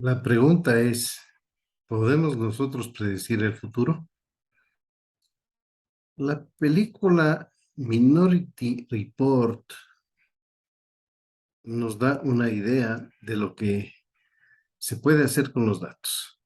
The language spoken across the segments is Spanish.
La pregunta es, ¿podemos nosotros predecir el futuro? La película Minority Report nos da una idea de lo que se puede hacer con los datos.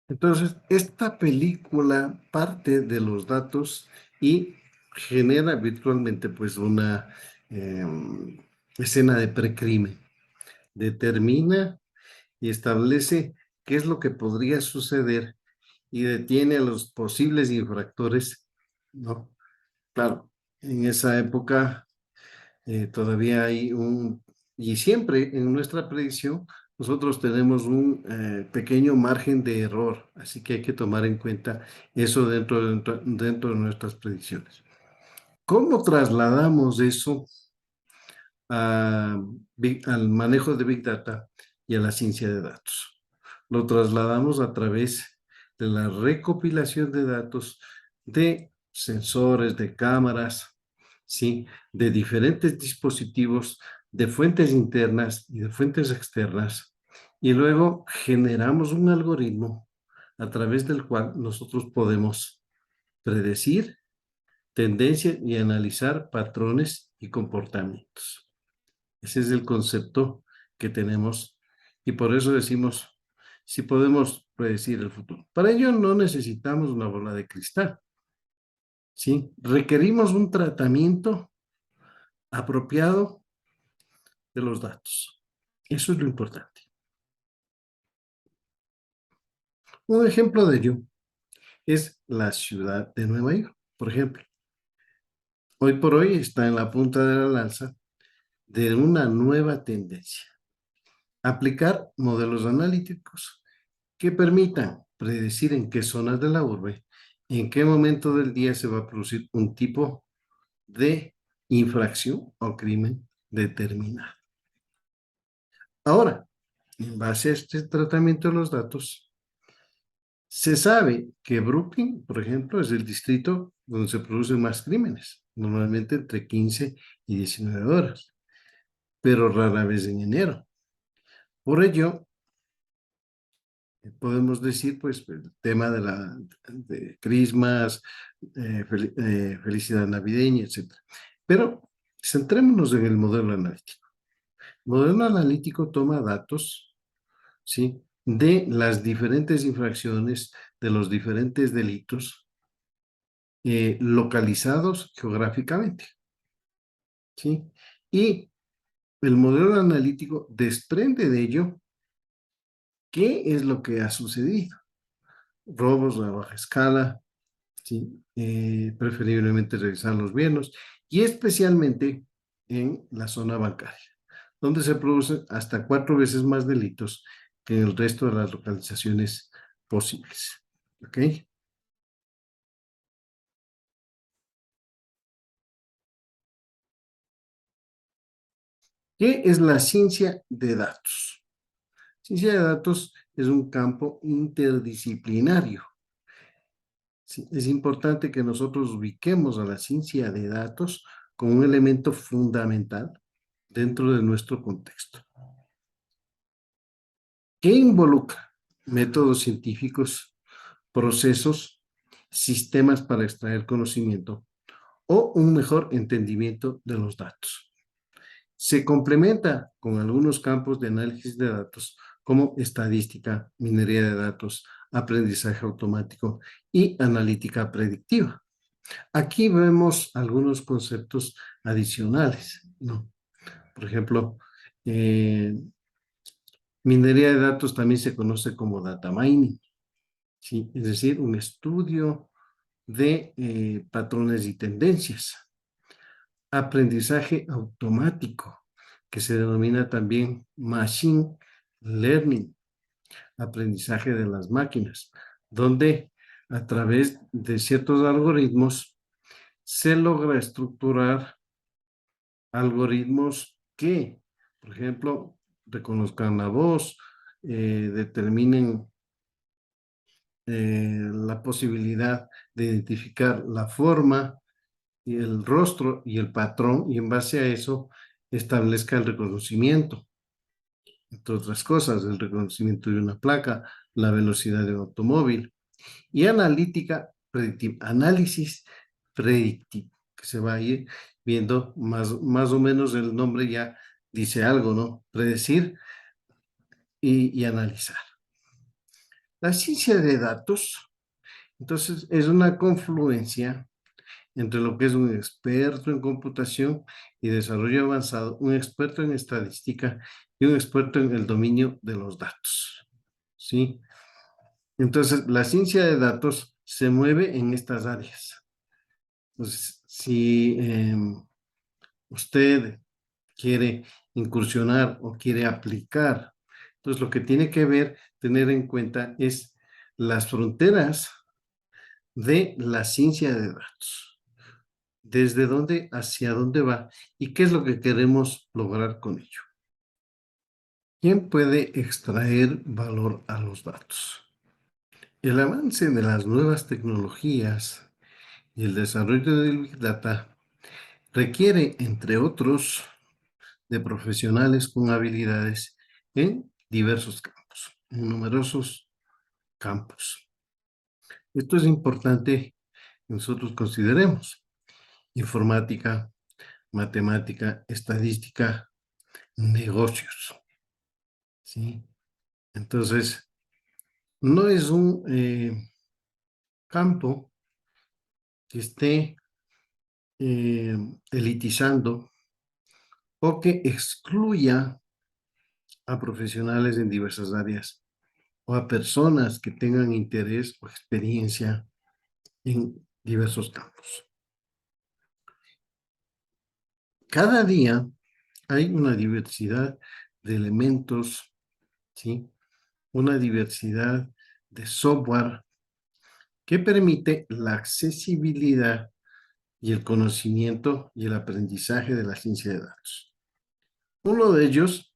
Entonces, esta película parte de los datos y genera virtualmente pues una escena de precrimen. Determina y establece qué es lo que podría suceder y detiene a los posibles infractores, ¿no? Claro, en esa época todavía hay y siempre en nuestra predicción, nosotros tenemos un pequeño margen de error, así que hay que tomar en cuenta eso dentro de nuestras predicciones. ¿Cómo trasladamos eso al manejo de Big Data y a la ciencia de datos? Lo trasladamos a través de la recopilación de datos de sensores, de cámaras, ¿sí? De diferentes dispositivos, de fuentes internas y de fuentes externas. Y luego generamos un algoritmo a través del cual nosotros podemos predecir tendencias y analizar patrones y comportamientos. Ese es el concepto que tenemos y por eso decimos si podemos predecir el futuro. Para ello no necesitamos una bola de cristal, ¿sí? Requerimos un tratamiento apropiado de los datos. Eso es lo importante. Un ejemplo de ello es la ciudad de Nueva York, por ejemplo. Hoy por hoy está en la punta de la lanza de una nueva tendencia. Aplicar modelos analíticos que permitan predecir en qué zonas de la urbe, en qué momento del día se va a producir un tipo de infracción o crimen determinado. Ahora, en base a este tratamiento de los datos, se sabe que Brooklyn, por ejemplo, es el distrito donde se producen más crímenes, normalmente entre 15 y 19 horas, pero rara vez en enero. Por ello, podemos decir, pues, el tema de Christmas, felicidad navideña, etcétera. Pero centrémonos en el modelo analítico. El modelo analítico toma datos, ¿sí? De las diferentes infracciones, de los diferentes delitos localizados geográficamente, ¿sí? Y el modelo analítico desprende de ello qué es lo que ha sucedido. Robos a baja escala, ¿sí? Preferiblemente revisar los bienes y especialmente en la zona bancaria, donde se producen hasta 4 veces más delitos que en el resto de las localizaciones posibles. ¿Ok? ¿Qué es la ciencia de datos? Ciencia de datos es un campo interdisciplinario. Sí, es importante que nosotros ubiquemos a la ciencia de datos como un elemento fundamental dentro de nuestro contexto. ¿Qué involucra? Métodos científicos, procesos, sistemas para extraer conocimiento o un mejor entendimiento de los datos. Se complementa con algunos campos de análisis de datos como estadística, minería de datos, aprendizaje automático y analítica predictiva. Aquí vemos algunos conceptos adicionales, ¿no? Por ejemplo, eh, minería de datos también se conoce como data mining, ¿sí? Es decir, un estudio de patrones y tendencias. Aprendizaje automático, que se denomina también machine learning, aprendizaje de las máquinas, donde a través de ciertos algoritmos se logra estructurar algoritmos que, por ejemplo, reconozcan la voz, determinen la posibilidad de identificar la forma y el rostro y el patrón, y en base a eso establezca el reconocimiento, entre otras cosas, el reconocimiento de una placa, la velocidad de un automóvil, y analítica predictiva, análisis predictivo, que se va a ir viendo más o menos el nombre ya dice algo, ¿no? Predecir y analizar. La ciencia de datos, entonces, es una confluencia entre lo que es un experto en computación y desarrollo avanzado, un experto en estadística y un experto en el dominio de los datos. ¿Sí? Entonces, la ciencia de datos se mueve en estas áreas. Entonces, si usted quiere incursionar o quiere aplicar, entonces lo que tiene que ver, tener en cuenta es las fronteras de la ciencia de datos. Desde dónde hacia dónde va y qué es lo que queremos lograr con ello. ¿Quién puede extraer valor a los datos? El avance de las nuevas tecnologías y el desarrollo del Big Data requiere, entre otros, de profesionales con habilidades en diversos campos, en numerosos campos. Esto es importante que nosotros consideremos: informática, matemática, estadística, negocios, ¿sí? Entonces, no es un campo que esté elitizando o que excluya a profesionales en diversas áreas o a personas que tengan interés o experiencia en diversos campos. Cada día hay una diversidad de elementos, ¿sí? Una diversidad de software que permite la accesibilidad y el conocimiento y el aprendizaje de la ciencia de datos. Uno de ellos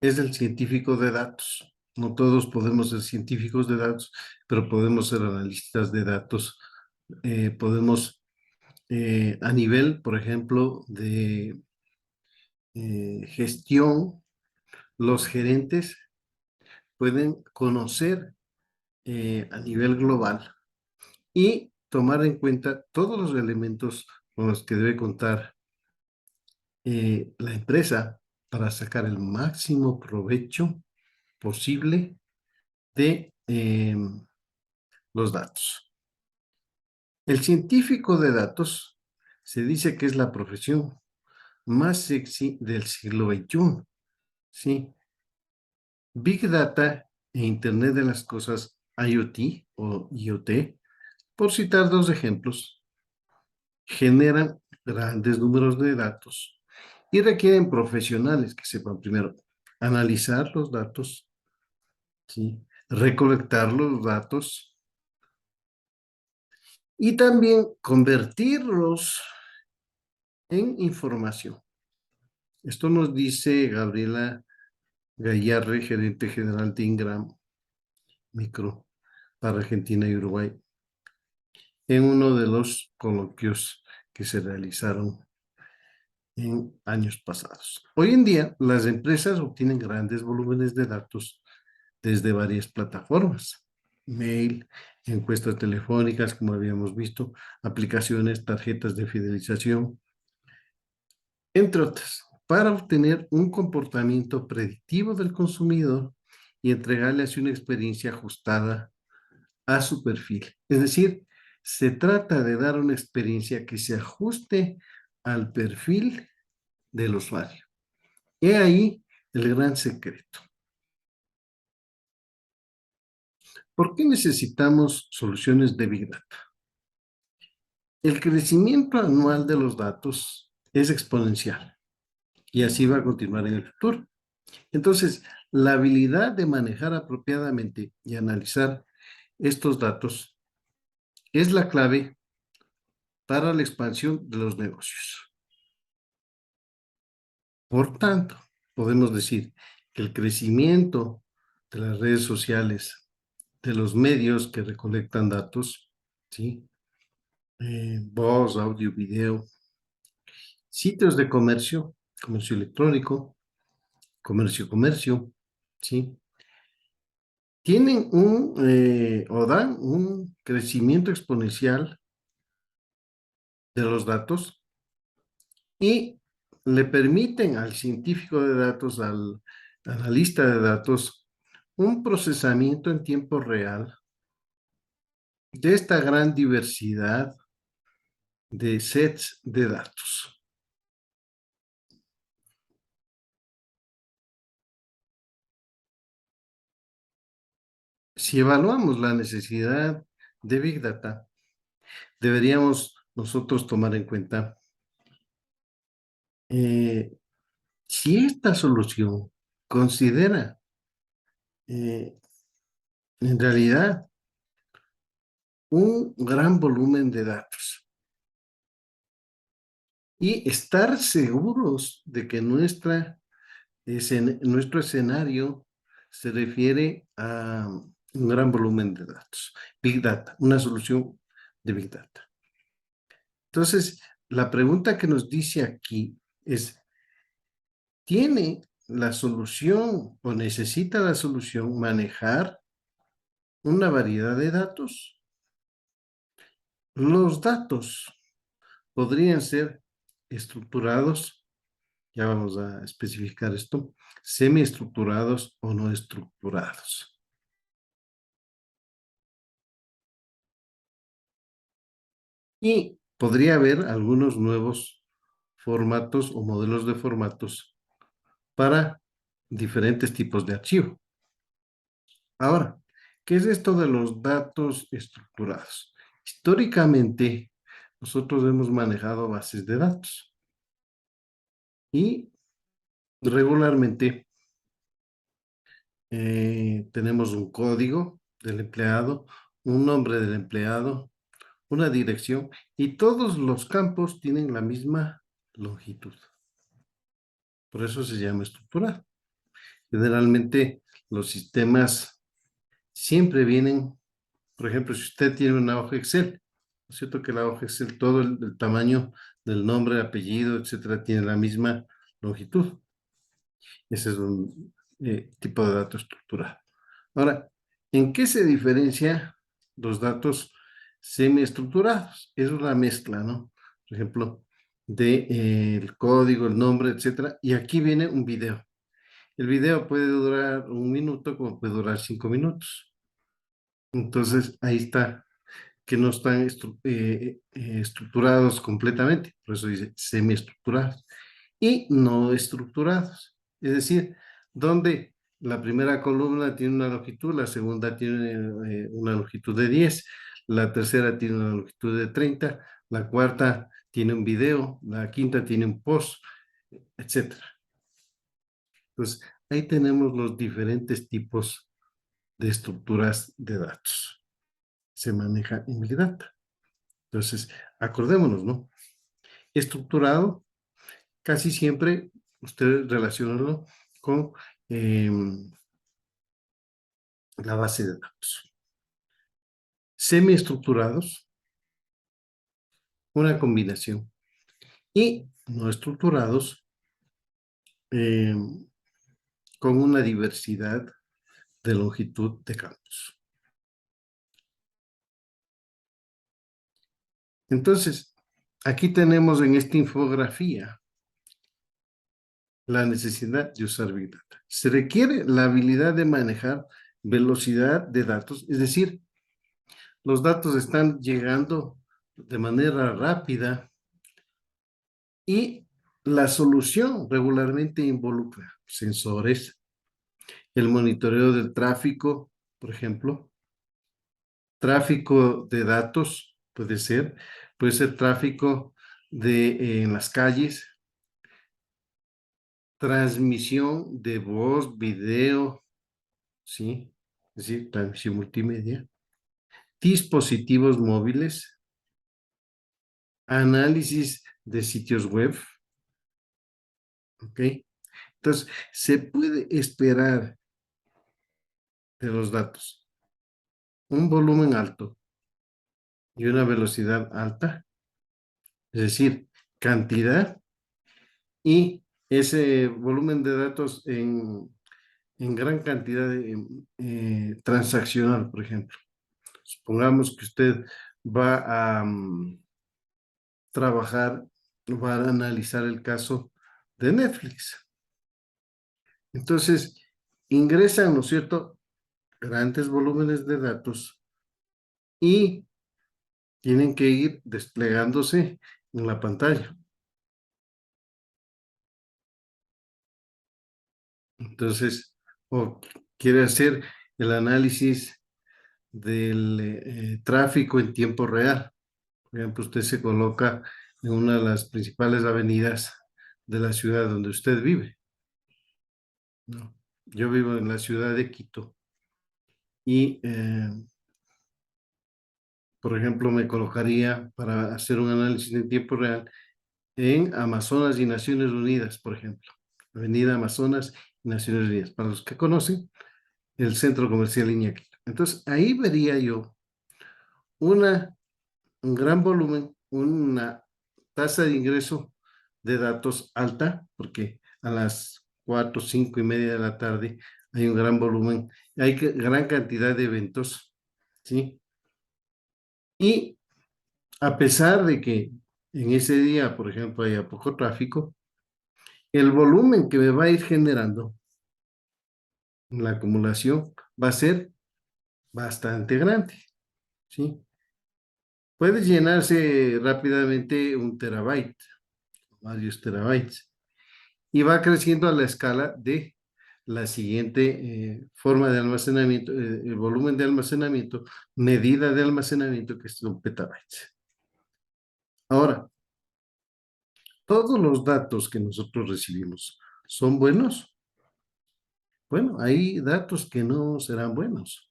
es el científico de datos. No todos podemos ser científicos de datos, pero podemos ser analistas de datos. Podemos, a nivel, por ejemplo, de gestión, los gerentes pueden conocer a nivel global y tomar en cuenta todos los elementos con los que debe contar la empresa para sacar el máximo provecho posible de los datos. El científico de datos se dice que es la profesión más sexy del siglo XXI. ¿Sí? Big Data e Internet de las Cosas, IoT o IoT, por citar dos ejemplos, generan grandes números de datos y requieren profesionales que sepan primero analizar los datos, ¿sí? recolectar los datos y también convertirlos en información. Esto nos dice Gabriela Gayarre, gerente general de Ingram Micro para Argentina y Uruguay, en uno de los coloquios que se realizaron en años pasados. Hoy en día, las empresas obtienen grandes volúmenes de datos desde varias plataformas: mail, encuestas telefónicas, como habíamos visto, aplicaciones, tarjetas de fidelización, entre otras, para obtener un comportamiento predictivo del consumidor y entregarle así una experiencia ajustada a su perfil. Es decir, se trata de dar una experiencia que se ajuste al perfil del usuario. He ahí el gran secreto. ¿Por qué necesitamos soluciones de Big Data? El crecimiento anual de los datos es exponencial y así va a continuar en el futuro. Entonces, la habilidad de manejar apropiadamente y analizar estos datos es la clave para la expansión de los negocios. Por tanto, podemos decir que el crecimiento de las redes sociales, de los medios que recolectan datos, ¿sí? Voz, audio, video, sitios de comercio, comercio electrónico, comercio, ¿sí? Tienen o dan un crecimiento exponencial de los datos y le permiten al científico de datos, al analista de datos, un procesamiento en tiempo real de esta gran diversidad de sets de datos. Si evaluamos la necesidad de Big Data, deberíamos nosotros tomar en cuenta eh, si esta solución considera en realidad un gran volumen de datos y estar seguros de que nuestro escenario se refiere a un gran volumen de datos. Big Data, una solución de Big Data. Entonces, la pregunta que nos dice aquí es, ¿tiene la solución o necesita la solución manejar una variedad de datos? Los datos podrían ser estructurados, ya vamos a especificar esto, semiestructurados o no estructurados. Y podría haber algunos nuevos formatos o modelos de formatos para diferentes tipos de archivo. Ahora, ¿qué es esto de los datos estructurados? Históricamente, nosotros hemos manejado bases de datos y regularmente tenemos un código del empleado, un nombre del empleado, una dirección y todos los campos tienen la misma longitud. Por eso se llama estructurado. Generalmente los sistemas siempre vienen, por ejemplo, si usted tiene una hoja Excel, ¿no es cierto que la hoja Excel, todo el tamaño del nombre, apellido, etcétera, tiene la misma longitud? Ese es un tipo de dato estructurado. Ahora, ¿en qué se diferencia los datos semiestructurados? Es una mezcla, ¿no? Por ejemplo, de el código, el nombre, etcétera. Y aquí viene un video. El video puede durar 1 minuto como puede durar 5 minutos. Entonces, ahí está, que no están estructurados completamente. Por eso dice semiestructurados. Y no estructurados. Es decir, donde la primera columna tiene una longitud, la segunda tiene una longitud de 10, la tercera tiene una longitud de 30, la cuarta tiene un video, la quinta tiene un post, etcétera. Entonces, ahí tenemos los diferentes tipos de estructuras de datos. Se maneja en Big Data. Entonces, acordémonos, ¿no? Estructurado, casi siempre ustedes relacionan con la base de datos. Semiestructurados, una combinación. Y no estructurados, eh, con una diversidad de longitud de campos. Entonces, aquí tenemos en esta infografía la necesidad de usar Big Data. Se requiere la habilidad de manejar velocidad de datos, es decir, los datos están llegando de manera rápida y la solución regularmente involucra sensores, el monitoreo del tráfico, por ejemplo, tráfico de datos, puede ser tráfico en las calles, transmisión de voz, video, ¿sí? Es decir, transmisión multimedia, dispositivos móviles, análisis de sitios web, ¿ok? Entonces, se puede esperar de los datos un volumen alto y una velocidad alta, es decir, cantidad y ese volumen de datos en gran cantidad de, transaccional, por ejemplo. Supongamos que usted va a trabajar, va a analizar el caso de Netflix. Entonces, ingresan, ¿no es cierto?, grandes volúmenes de datos y tienen que ir desplegándose en la pantalla. Entonces, o quiere hacer el análisis del tráfico en tiempo real. Por ejemplo, usted se coloca en una de las principales avenidas de la ciudad donde usted vive, ¿no? Yo vivo en la ciudad de Quito y, por ejemplo, me colocaría para hacer un análisis en tiempo real en Amazonas y Naciones Unidas, por ejemplo. Avenida Amazonas y Naciones Unidas. Para los que conocen, el centro comercial Iñaki. Entonces, ahí vería yo un gran volumen, una tasa de ingreso de datos alta, porque a las 4, 5 y media de la tarde hay un gran volumen, hay gran cantidad de eventos, ¿sí? Y a pesar de que en ese día, por ejemplo, haya poco tráfico, el volumen que me va a ir generando en la acumulación va a ser bastante grande, ¿sí? Puede llenarse rápidamente un terabyte, varios terabytes, y va creciendo a la escala de la siguiente forma de almacenamiento, el volumen de almacenamiento, medida de almacenamiento, que son petabytes. Ahora, todos los datos que nosotros recibimos son buenos. Bueno, hay datos que no serán buenos.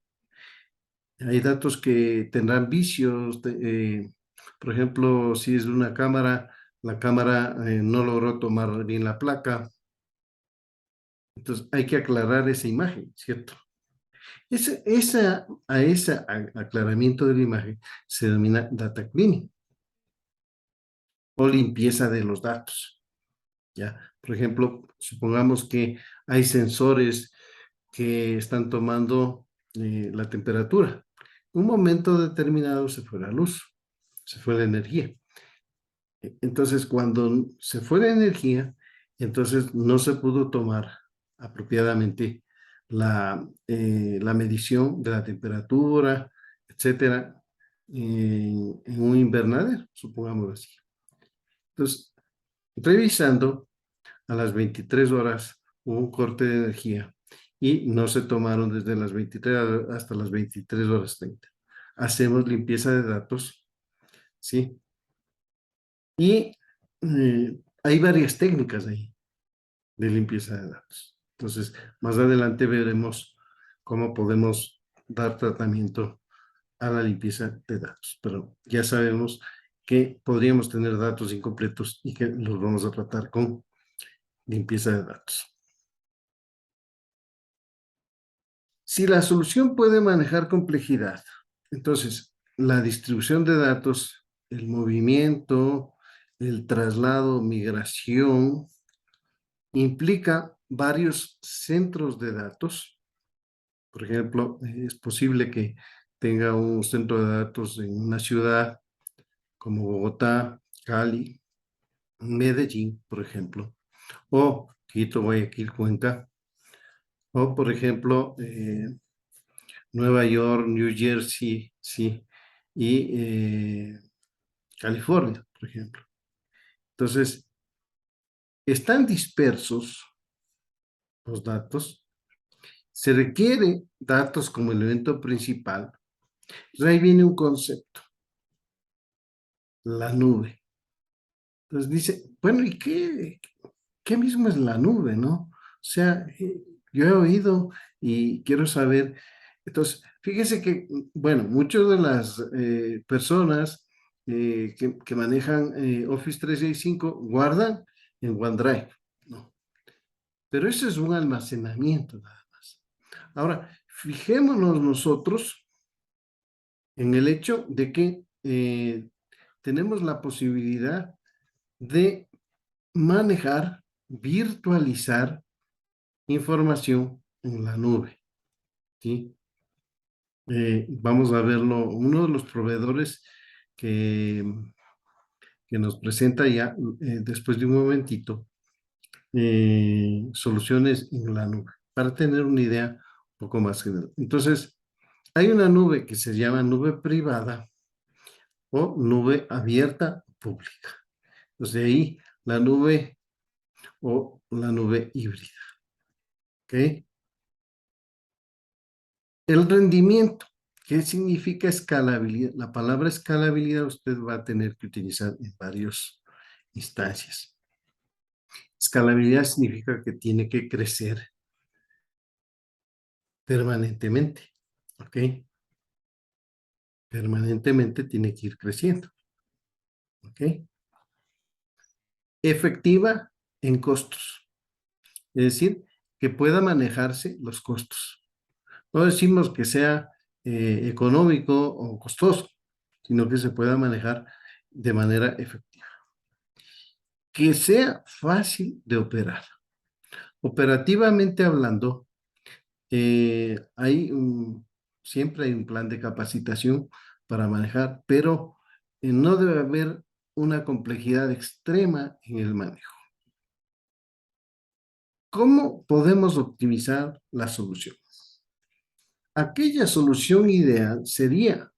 Hay datos que tendrán vicios. Por ejemplo, si es de una cámara, la cámara no logró tomar bien la placa. Entonces hay que aclarar esa imagen, ¿cierto? Ese aclaramiento de la imagen se denomina data cleaning o limpieza de los datos, ¿ya? Por ejemplo, supongamos que hay sensores que están tomando la temperatura. En un momento determinado se fue la luz, se fue la energía. Entonces, cuando se fue la energía, entonces no se pudo tomar apropiadamente la medición de la temperatura, etcétera, en un invernadero, supongamos así. Entonces, revisando, a las 23 horas hubo un corte de energía y no se tomaron desde las 23 hasta las 23 horas 30. Hacemos limpieza de datos, ¿sí? Y hay varias técnicas ahí de limpieza de datos. Entonces, más adelante veremos cómo podemos dar tratamiento a la limpieza de datos. Pero ya sabemos que podríamos tener datos incompletos y que los vamos a tratar con limpieza de datos. Si la solución puede manejar complejidad, entonces la distribución de datos, el movimiento, el traslado, migración, implica varios centros de datos. Por ejemplo, es posible que tenga un centro de datos en una ciudad como Bogotá, Cali, Medellín, por ejemplo, o Quito, Guayaquil, Cuenca, o por ejemplo, Nueva York, New Jersey, sí, y California, por ejemplo. Entonces, están dispersos los datos, se requiere datos como elemento principal. Entonces ahí viene un concepto, la nube. Entonces dice, bueno, ¿y qué mismo es la nube, no? O sea, yo he oído y quiero saber. Entonces, fíjese que, bueno, muchas de las personas que manejan Office 365 guardan en OneDrive, ¿no? Pero eso es un almacenamiento nada más. Ahora, fijémonos nosotros en el hecho de que tenemos la posibilidad de manejar, virtualizar información en la nube, ¿sí? Vamos a verlo, uno de los proveedores que, que nos presenta ya después de un momentito, soluciones en la nube, para tener una idea un poco más general. Entonces, hay una nube que se llama nube privada o nube abierta pública. Entonces, de ahí la nube o la nube híbrida. ¿Ok? El rendimiento. ¿Qué significa escalabilidad? La palabra escalabilidad usted va a tener que utilizar en varias instancias. Escalabilidad significa que tiene que crecer permanentemente. ¿Ok? Permanentemente tiene que ir creciendo. ¿Ok? Efectiva en costos. Es decir, que pueda manejarse los costos. No decimos que sea económico o costoso, sino que se pueda manejar de manera efectiva. Que sea fácil de operar. Operativamente hablando, siempre hay un plan de capacitación para manejar, pero no debe haber una complejidad extrema en el manejo. ¿Cómo podemos optimizar la solución? Aquella solución ideal sería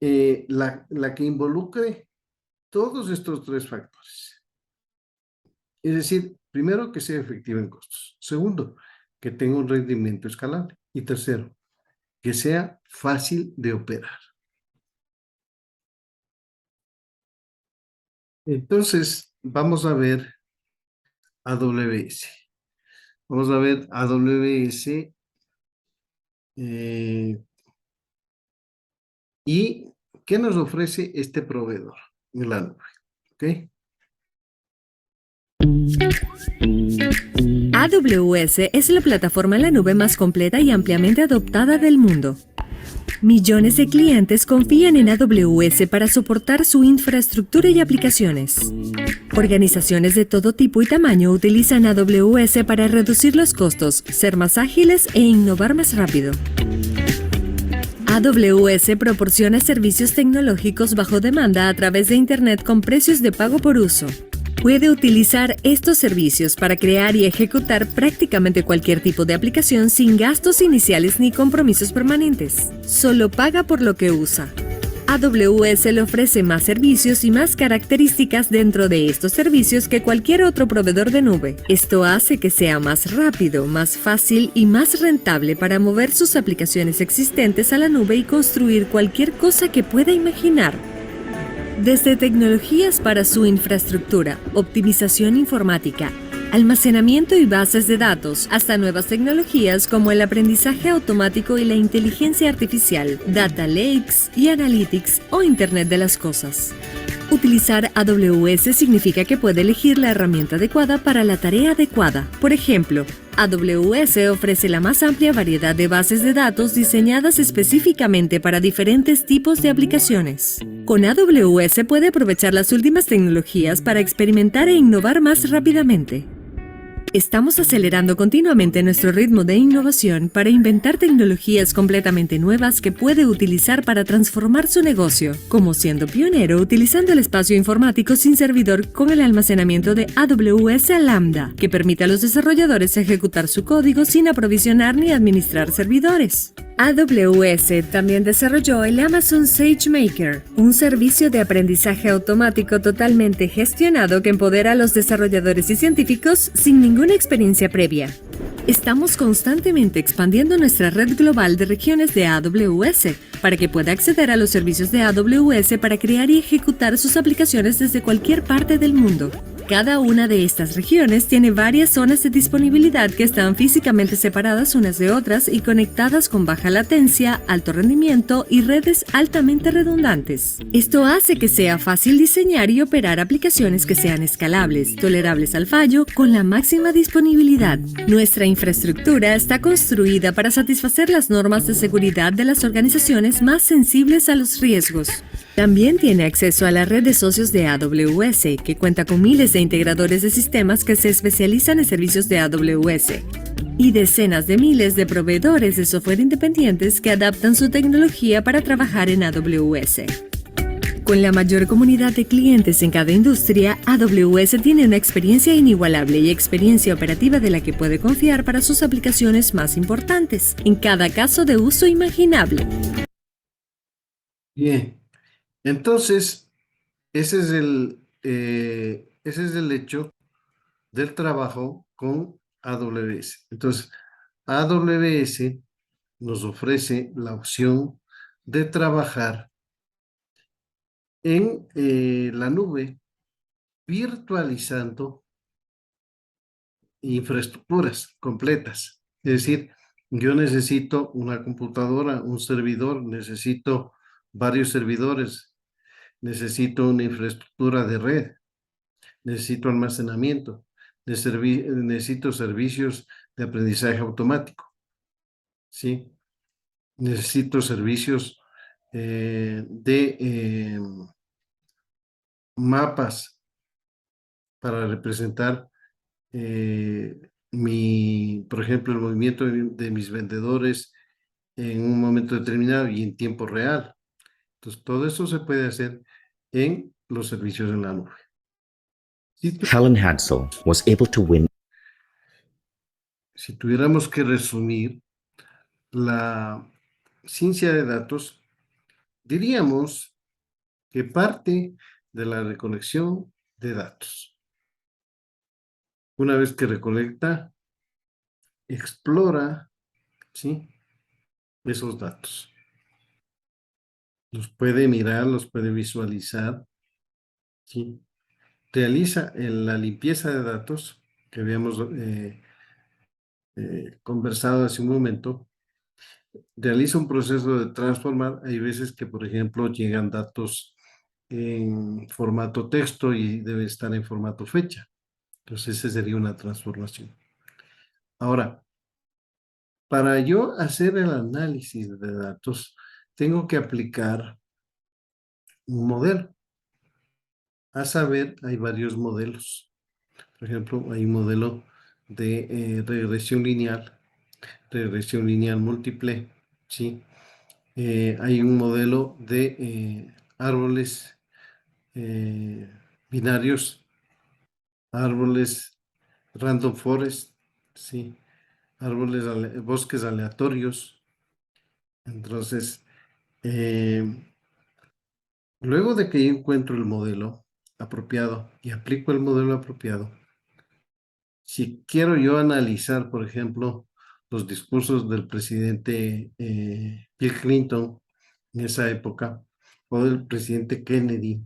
la que involucre todos estos tres factores. Es decir, primero, que sea efectiva en costos. Segundo, que tenga un rendimiento escalable. Y tercero, que sea fácil de operar. Entonces, vamos a ver AWS. Vamos a ver AWS y qué nos ofrece este proveedor en la nube. ¿Ok? AWS es la plataforma en la nube más completa y ampliamente adoptada del mundo. Millones de clientes confían en AWS para soportar su infraestructura y aplicaciones. Organizaciones de todo tipo y tamaño utilizan AWS para reducir los costos, ser más ágiles e innovar más rápido. AWS proporciona servicios tecnológicos bajo demanda a través de Internet con precios de pago por uso. Puede utilizar estos servicios para crear y ejecutar prácticamente cualquier tipo de aplicación sin gastos iniciales ni compromisos permanentes. Solo paga por lo que usa. AWS le ofrece más servicios y más características dentro de estos servicios que cualquier otro proveedor de nube. Esto hace que sea más rápido, más fácil y más rentable para mover sus aplicaciones existentes a la nube y construir cualquier cosa que pueda imaginar. Desde tecnologías para su infraestructura, optimización informática, almacenamiento y bases de datos, hasta nuevas tecnologías como el aprendizaje automático y la inteligencia artificial, data lakes y analytics o Internet de las cosas. Utilizar AWS significa que puede elegir la herramienta adecuada para la tarea adecuada. Por ejemplo, AWS ofrece la más amplia variedad de bases de datos diseñadas específicamente para diferentes tipos de aplicaciones. Con AWS puede aprovechar las últimas tecnologías para experimentar e innovar más rápidamente. Estamos acelerando continuamente nuestro ritmo de innovación para inventar tecnologías completamente nuevas que puede utilizar para transformar su negocio, como siendo pionero utilizando el espacio informático sin servidor con el almacenamiento de AWS Lambda, que permite a los desarrolladores ejecutar su código sin aprovisionar ni administrar servidores. AWS también desarrolló el Amazon SageMaker, un servicio de aprendizaje automático totalmente gestionado que empodera a los desarrolladores y científicos sin ninguna experiencia previa. Estamos constantemente expandiendo nuestra red global de regiones de AWS para que pueda acceder a los servicios de AWS para crear y ejecutar sus aplicaciones desde cualquier parte del mundo. Cada una de estas regiones tiene varias zonas de disponibilidad que están físicamente separadas unas de otras y conectadas con baja latencia, alto rendimiento y redes altamente redundantes. Esto hace que sea fácil diseñar y operar aplicaciones que sean escalables, tolerables al fallo, con la máxima disponibilidad. Nuestra infraestructura está construida para satisfacer las normas de seguridad de las organizaciones más sensibles a los riesgos. También tiene acceso a la red de socios de AWS, que cuenta con miles de integradores de sistemas que se especializan en servicios de AWS y decenas de miles de proveedores de software independientes que adaptan su tecnología para trabajar en AWS. Con la mayor comunidad de clientes en cada industria, AWS tiene una experiencia inigualable y experiencia operativa de la que puede confiar para sus aplicaciones más importantes, en cada caso de uso imaginable. Bien. Entonces, ese es el hecho del trabajo con AWS. Entonces, AWS nos ofrece la opción de trabajar en la nube, virtualizando infraestructuras completas. Es decir, yo necesito una computadora, un servidor, necesito varios servidores, necesito una infraestructura de red, necesito almacenamiento, necesito servicios de aprendizaje automático, ¿sí? Necesito servicios de mapas para representar por ejemplo, el movimiento de mis vendedores en un momento determinado y en tiempo real. Entonces, todo eso se puede hacer en los servicios en la nube. Helen Hansel was able to win. Si tuviéramos que resumir la ciencia de datos, diríamos que parte de la recolección de datos. Una vez que recolecta, explora, ¿sí?, esos datos. Los puede mirar, los puede visualizar, ¿sí? Realiza la limpieza de datos que habíamos conversado hace un momento. Realiza un proceso de transformar. Hay veces que, por ejemplo, llegan datos en formato texto y debe estar en formato fecha. Entonces, esa sería una transformación. Ahora, para yo hacer el análisis de datos, tengo que aplicar un modelo. A saber, hay varios modelos. Por ejemplo, hay un modelo de regresión lineal múltiple, ¿sí? Hay un modelo de árboles binarios, árboles random forest, ¿sí? Bosques aleatorios. Entonces, luego de que yo encuentro el modelo apropiado y aplico el modelo apropiado, si quiero yo analizar, por ejemplo, los discursos del presidente Bill Clinton en esa época o del presidente Kennedy,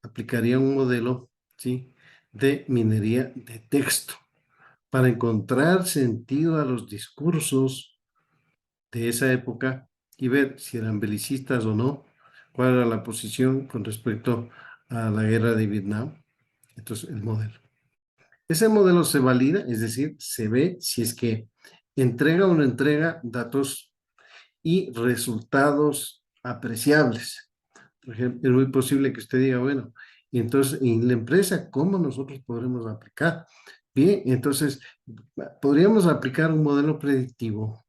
aplicaría un modelo, ¿sí?, de minería de texto. para encontrar sentido a los discursos de esa época y ver si eran belicistas o no, cuál era la posición con respecto a la guerra de Vietnam. Entonces, el modelo. Ese modelo se valida, es decir, se ve si es que entrega o no entrega datos y resultados apreciables. Por ejemplo, es muy posible que usted diga, bueno, y entonces en la empresa, ¿cómo nosotros podremos aplicar? Bien, entonces podríamos aplicar un modelo predictivo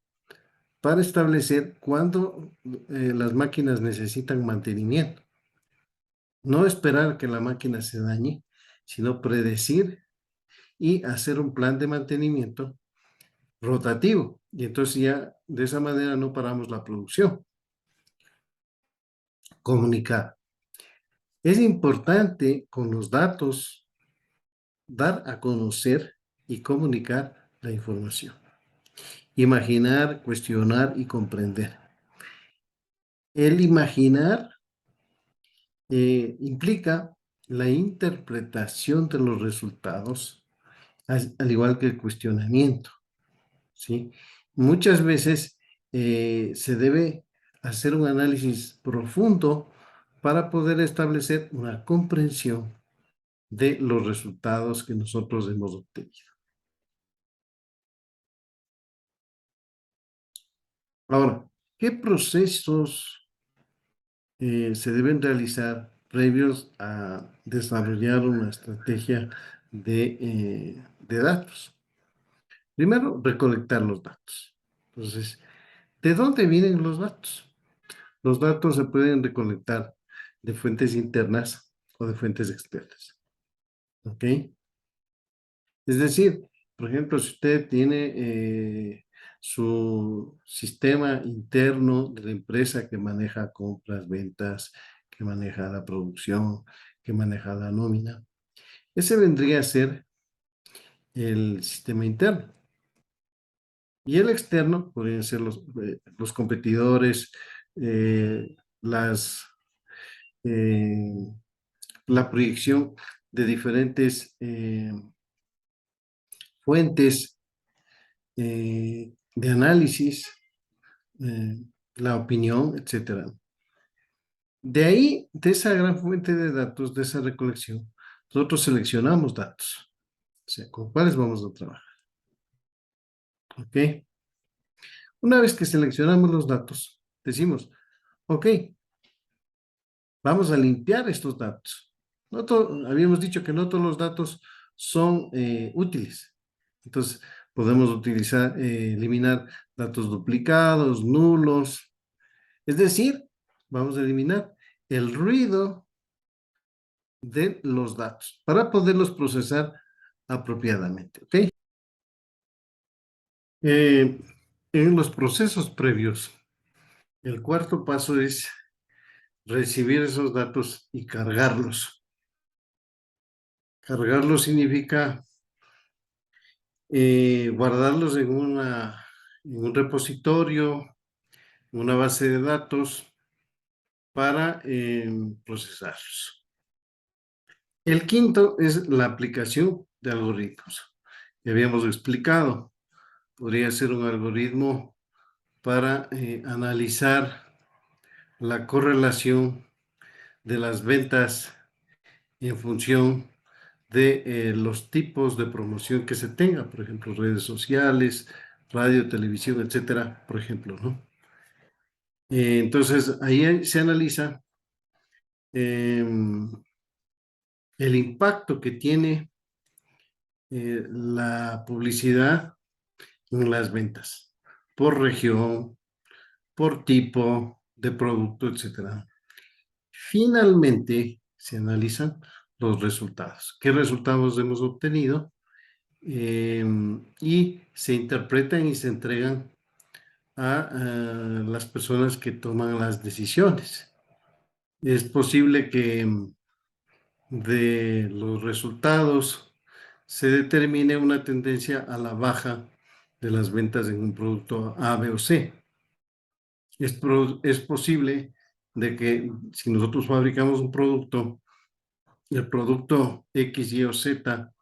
para establecer cuándo las máquinas necesitan mantenimiento. No esperar que la máquina se dañe, sino predecir y hacer un plan de mantenimiento rotativo. Y entonces ya de esa manera no paramos la producción. Comunicar. Es importante con los datos dar a conocer y comunicar la información. Imaginar, cuestionar y comprender. El imaginar implica la interpretación de los resultados, al igual que el cuestionamiento, ¿sí? Muchas veces se debe hacer un análisis profundo para poder establecer una comprensión de los resultados que nosotros hemos obtenido. Ahora, ¿qué procesos se deben realizar previos a desarrollar una estrategia de datos? Primero, recolectar los datos. Entonces, ¿de dónde vienen los datos? Los datos se pueden recolectar de fuentes internas o de fuentes externas. ¿Ok? Es decir, por ejemplo, si usted tiene su sistema interno de la empresa que maneja compras, ventas, que maneja la producción, que maneja la nómina, ese vendría a ser el sistema interno. Y el externo podrían ser los competidores, eh, las, eh, la proyección de diferentes fuentes de análisis, eh, la opinión, etcétera. De ahí, de esa gran fuente de datos, de esa recolección, nosotros seleccionamos datos. O sea, ¿con cuáles vamos a trabajar? ¿Ok? Una vez que seleccionamos los datos, decimos, ok, vamos a limpiar estos datos. Habíamos dicho que no todos los datos son útiles. Entonces, podemos utilizar, eliminar datos duplicados, nulos. Es decir, vamos a eliminar el ruido de los datos para poderlos procesar apropiadamente. ¿Ok? En los procesos previos, el cuarto paso es recibir esos datos y cargarlos. Cargarlos significa guardarlos en un repositorio, en una base de datos para procesarlos. El quinto es la aplicación de algoritmos. Ya habíamos explicado, podría ser un algoritmo para analizar la correlación de las ventas en función de los tipos de promoción que se tenga, por ejemplo, redes sociales, radio, televisión, etcétera, por ejemplo, ¿no? Entonces, ahí se analiza el impacto que tiene la publicidad en las ventas, por región, por tipo de producto, etcétera. Finalmente, se analizan los resultados. ¿Qué resultados hemos obtenido? Y se interpretan y se entregan a las personas que toman las decisiones. Es posible que de los resultados se determine una tendencia a la baja de las ventas en un producto A, B o C. Es posible de que si nosotros fabricamos un producto, el producto X, Y o Z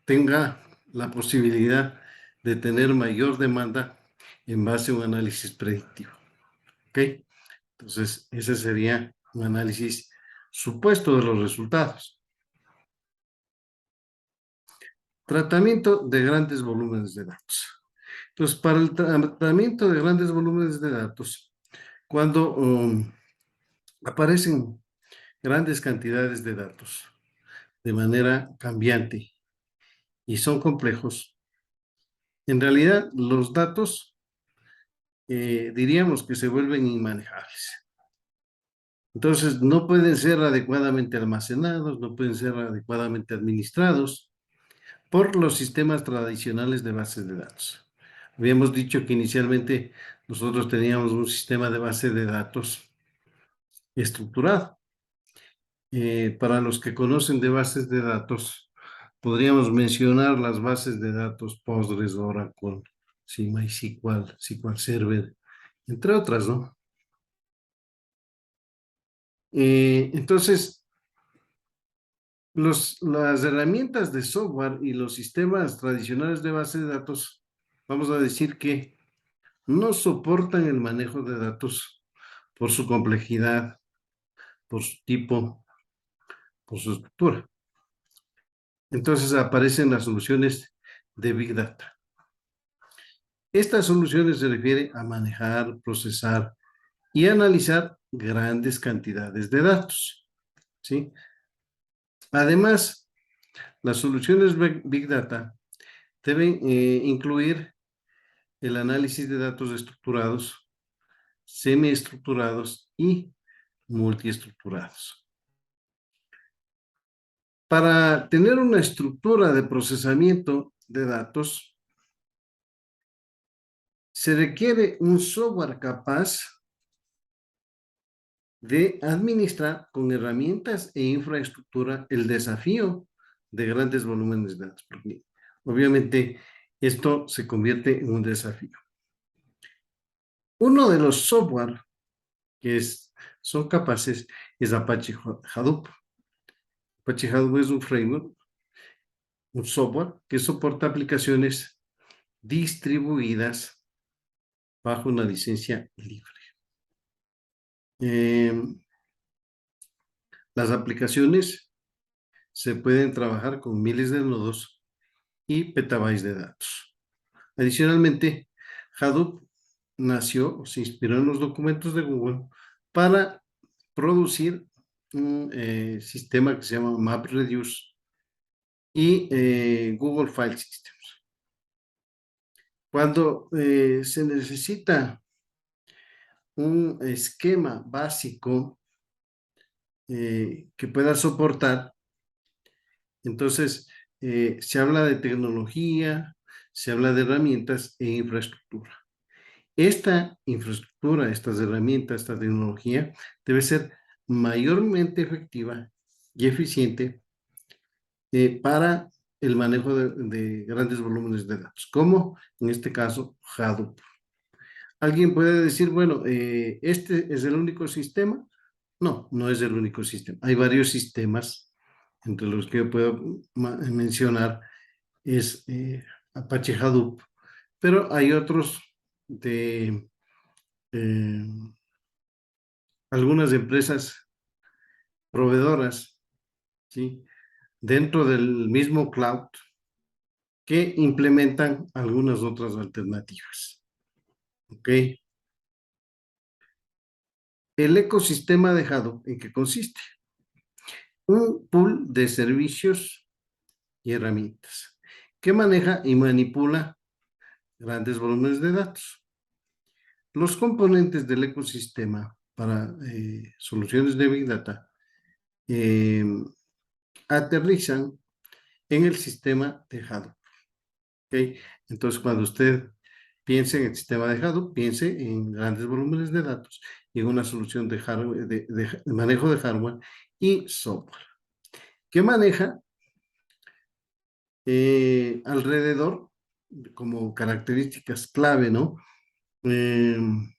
tenga la posibilidad de tener mayor demanda en base a un análisis predictivo. ¿Ok? Entonces, ese sería un análisis supuesto de los resultados. Tratamiento de grandes volúmenes de datos. Entonces, para el tratamiento de grandes volúmenes de datos, cuando aparecen grandes cantidades de datos de manera cambiante y son complejos, en realidad los datos diríamos que se vuelven inmanejables. Entonces, no pueden ser adecuadamente almacenados, no pueden ser adecuadamente administrados por los sistemas tradicionales de bases de datos. Habíamos dicho que inicialmente nosotros teníamos un sistema de base de datos estructurado. Para los que conocen de bases de datos, podríamos mencionar las bases de datos Postgres, Oracle, MySQL, SQL Server, entre otras, ¿no? Entonces, las herramientas de software y los sistemas tradicionales de base de datos, vamos a decir que no soportan el manejo de datos por su complejidad, por su tipo, por su estructura. Entonces aparecen las soluciones de Big Data. Estas soluciones se refieren a manejar, procesar y analizar grandes cantidades de datos, ¿sí? Además, las soluciones Big Data deben incluir el análisis de datos estructurados, semiestructurados y multiestructurados. Para tener una estructura de procesamiento de datos, se requiere un software capaz de administrar con herramientas e infraestructura el desafío de grandes volúmenes de datos, porque obviamente esto se convierte en un desafío. Uno de los software que son capaces es Apache Hadoop. Apache Hadoop es un framework, un software que soporta aplicaciones distribuidas bajo una licencia libre. Las aplicaciones se pueden trabajar con miles de nodos y petabytes de datos. Adicionalmente, Hadoop nació o se inspiró en los documentos de Google para producir un sistema que se llama MapReduce y Google File Systems. Cuando se necesita un esquema básico que pueda soportar, entonces se habla de tecnología, se habla de herramientas e infraestructura. Esta infraestructura, estas herramientas, esta tecnología debe ser mayormente efectiva y eficiente para el manejo de grandes volúmenes de datos, como en este caso Hadoop. Alguien puede decir, bueno, ¿este es el único sistema? No, no es el único sistema. Hay varios sistemas, entre los que yo puedo mencionar es Apache Hadoop, pero hay otros de algunas empresas proveedoras, ¿sí? Dentro del mismo cloud que implementan algunas otras alternativas. ¿Ok? El ecosistema de Hadoop, ¿en qué consiste? Un pool de servicios y herramientas que maneja y manipula grandes volúmenes de datos. Los componentes del ecosistema para soluciones de Big Data aterrizan en el sistema de Hadoop. ¿Okay? Entonces, cuando usted piense en el sistema de Hadoop, piense en grandes volúmenes de datos y en una solución de, hardware, de manejo de hardware y software que maneja alrededor, como características clave, ¿no? 1000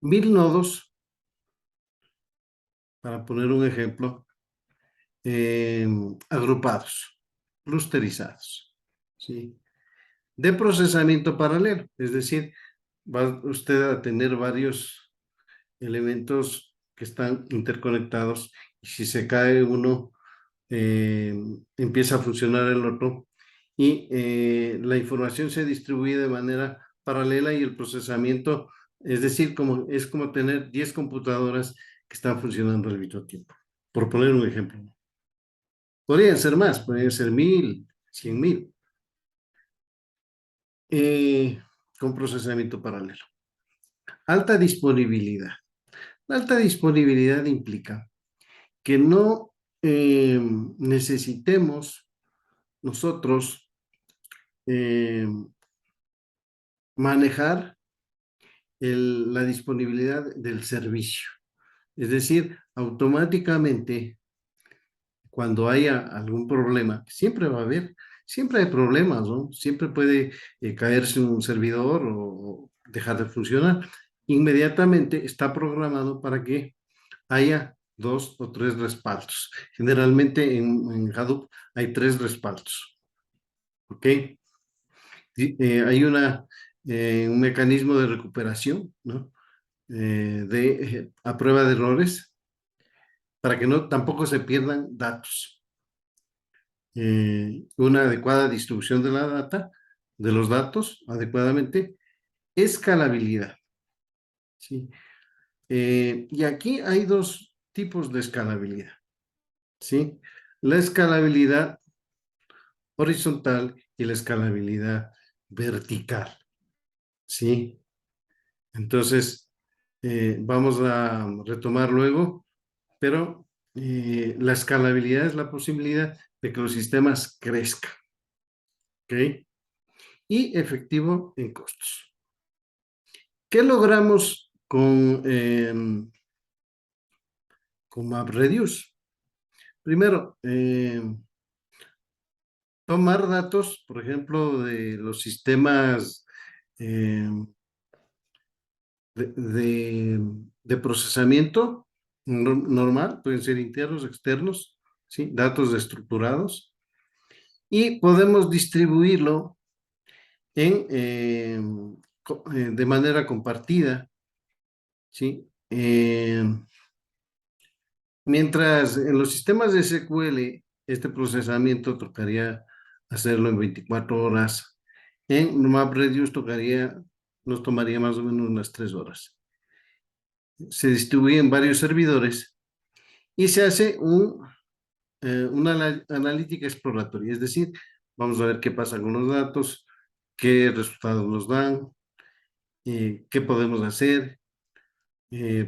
nodos, para poner un ejemplo, agrupados, clusterizados. ¿sí? De procesamiento paralelo, es decir, va usted a tener varios elementos que están interconectados y si se cae uno, empieza a funcionar el otro y la información se distribuye de manera paralela y el procesamiento, es decir, es como tener 10 computadoras que están funcionando al mismo tiempo, por poner un ejemplo. Podrían ser más, podrían ser 1000, 100,000, eh, con procesamiento paralelo. Alta disponibilidad. La alta disponibilidad implica que no necesitemos nosotros eh, manejar la disponibilidad del servicio. Es decir, automáticamente, cuando haya algún problema, siempre va a haber, siempre hay problemas, ¿no? Siempre puede caerse un servidor o dejar de funcionar. Inmediatamente está programado para que haya 2 o 3 respaldos. Generalmente en Hadoop hay 3 respaldos. ¿Ok? Hay un mecanismo de recuperación, ¿no? A prueba de errores para que no tampoco se pierdan datos. Una adecuada distribución de la data, de los datos adecuadamente, escalabilidad. ¿Sí? Y aquí hay 2 tipos de escalabilidad. ¿Sí? La escalabilidad horizontal y la escalabilidad vertical. ¿Sí? Entonces, vamos a retomar luego, pero la escalabilidad es la posibilidad de que los sistemas crezcan, ¿ok? Y efectivo en costos. ¿Qué logramos con MapReduce? Primero, tomar datos, por ejemplo, de los sistemas eh, de procesamiento normal, pueden ser internos, externos, ¿sí? Datos estructurados, y podemos distribuirlo de manera compartida, ¿sí? Mientras en los sistemas de SQL, este procesamiento tocaría hacerlo en 24 horas, en MapReduce nos tomaría más o menos unas 3 horas. Se distribuyen varios servidores y se hace una analítica exploratoria, es decir, vamos a ver qué pasa con los datos, qué resultados nos dan, qué podemos hacer.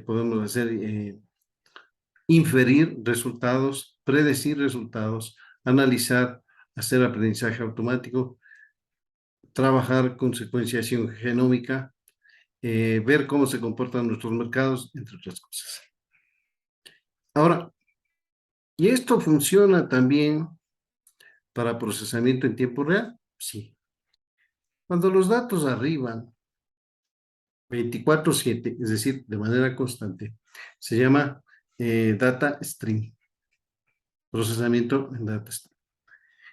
Podemos inferir resultados, predecir resultados, analizar, hacer aprendizaje automático, trabajar con secuenciación genómica, ver cómo se comportan nuestros mercados, entre otras cosas. Ahora, ¿y esto funciona también para procesamiento en tiempo real? Sí. Cuando los datos arriban 24/7, es decir, de manera constante, se llama data stream, procesamiento en data stream.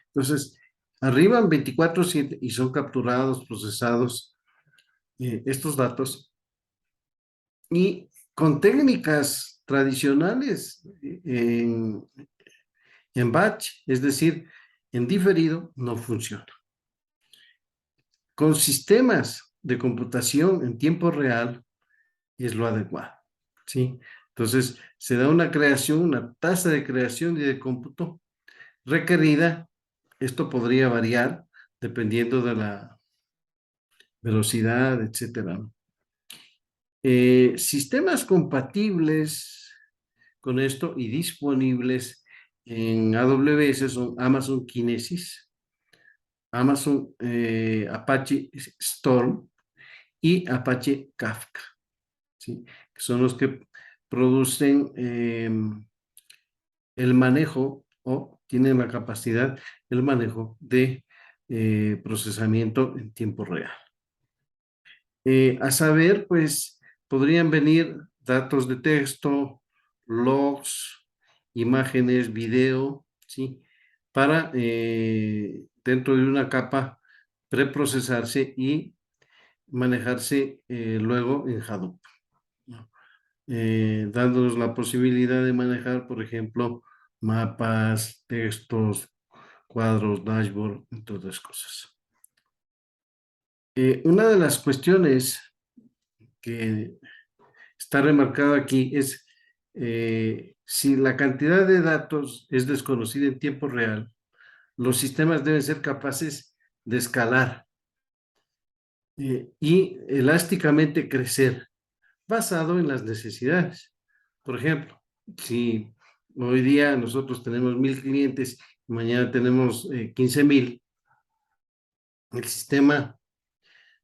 Entonces, arriban 24/7 y son capturados, procesados estos datos y con técnicas tradicionales en batch, es decir, en diferido, no funciona. Con sistemas de computación en tiempo real es lo adecuado, ¿sí? Entonces, se da una tasa de creación y de cómputo requerida. Esto podría variar dependiendo de la velocidad, etcétera. Sistemas compatibles con esto y disponibles en AWS son Amazon Kinesis, Amazon Apache Storm y Apache Kafka, ¿sí? Que son los que producen el manejo o tienen la capacidad, el manejo de procesamiento en tiempo real. A saber, pues, podrían venir datos de texto, logs, imágenes, video, ¿sí? Para dentro de una capa, preprocesarse y manejarse luego en Hadoop, ¿no? Dándonos la posibilidad de manejar, por ejemplo, mapas, textos, cuadros, dashboard, entre otras cosas. Una de las cuestiones que está remarcado aquí es si la cantidad de datos es desconocida en tiempo real, los sistemas deben ser capaces de escalar y elásticamente crecer basado en las necesidades. Por ejemplo, si hoy día nosotros tenemos 1000 clientes, mañana tenemos 15,000, el sistema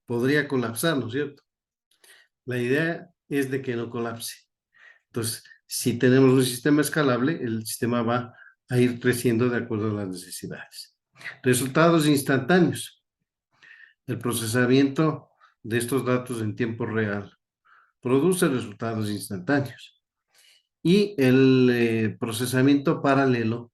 podría colapsar, ¿no es cierto? La idea es de que no colapse. Entonces, si tenemos un sistema escalable, el sistema va a ir creciendo de acuerdo a las necesidades. Resultados instantáneos. El procesamiento de estos datos en tiempo real produce resultados instantáneos. Y el procesamiento paralelo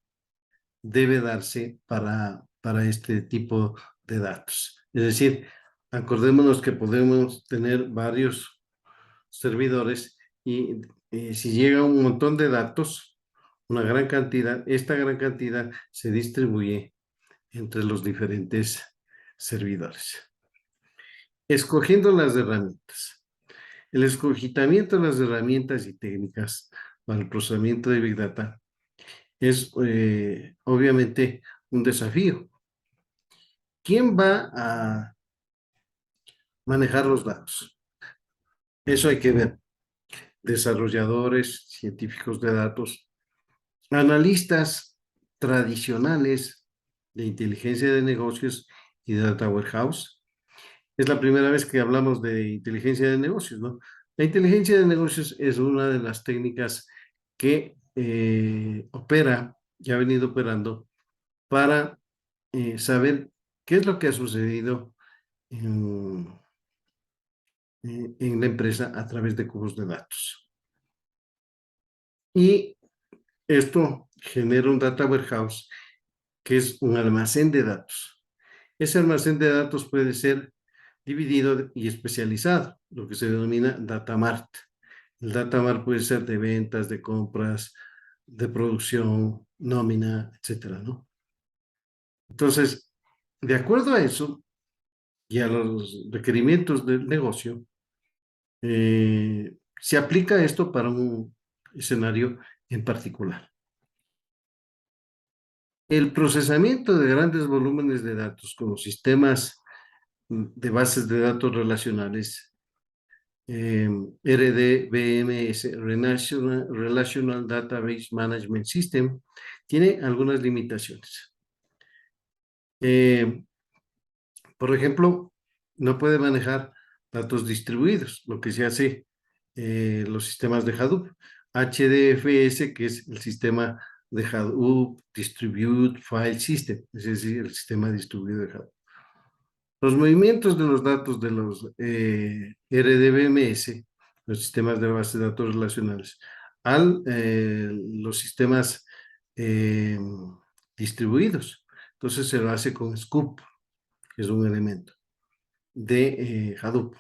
debe darse para este tipo de datos. Es decir, acordémonos que podemos tener varios servidores y si llega un montón de datos, una gran cantidad, esta gran cantidad se distribuye entre los diferentes servidores. Escogiendo las herramientas. El escogitamiento de las herramientas y técnicas para el procesamiento de Big Data es obviamente un desafío. ¿Quién va a manejar los datos? Eso hay que ver. Desarrolladores, científicos de datos, analistas tradicionales de inteligencia de negocios y de data warehouse. Es la primera vez que hablamos de inteligencia de negocios, ¿no? La inteligencia de negocios es una de las técnicas que opera, y ha venido operando para saber qué es lo que ha sucedido en la empresa a través de cubos de datos. Y esto genera un data warehouse, que es un almacén de datos. Ese almacén de datos puede ser dividido y especializado, lo que se denomina data mart. El data mart puede ser de ventas, de compras, de producción, nómina, etcétera, ¿no? Entonces, de acuerdo a eso y a los requerimientos del negocio, se aplica esto para un escenario en particular. El procesamiento de grandes volúmenes de datos con los sistemas de bases de datos relacionales, RDBMS, Relational Database Management System, tiene algunas limitaciones. Por ejemplo, no puede manejar datos distribuidos, lo que se hace los sistemas de Hadoop. HDFS, que es el sistema de Hadoop Distribute File System, es decir, el sistema distribuido de Hadoop. Los movimientos de los datos de los RDBMS, los sistemas de base de datos relacionales, los sistemas distribuidos. Entonces se lo hace con Scoop, que es un elemento de Hadoop.